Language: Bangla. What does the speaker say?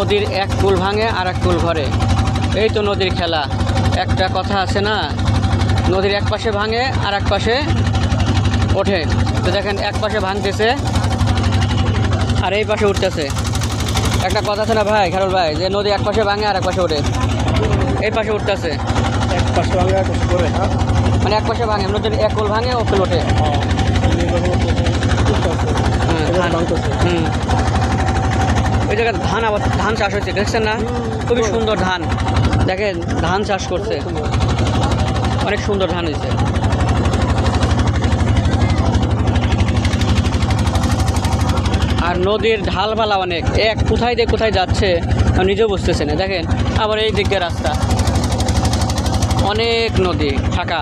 নদীর এক কুল ভাঙে আর এক কুল ঘরে। এই তো নদীর খেলা। একটা কথা আছে না, নদীর এক পাশে ভাঙে আর এক পাশে ওঠে। তো দেখেন এক পাশে ভাঙতেছে আর এই পাশে উঠতেছে। একটা কথা আছে না ভাই, খারুল ভাই, যে নদী এক পাশে ভাঙে আর এক পাশে ওঠে, এই পাশে উঠতেছে। এক পাশে ভাঙে এক পাশে করে, হ্যাঁ মানে এক পাশে ভাঙে, নদীর এক কুল ভাঙে ও কুল ওঠে। হুম, ওই জায়গায় ধান, আবার ধান চাষ হচ্ছে, দেখছেন না? খুবই সুন্দর ধান, দেখেন ধান চাষ করছে, অনেক সুন্দর ধান হয়েছে। আর নদীর ঢালবালা অনেক, এক কোথায় দিয়ে কোথায় যাচ্ছে নিজেও বুঝতেছে না। দেখেন আবার এই দিক দিয়ে রাস্তা, অনেক নদী ফাঁকা।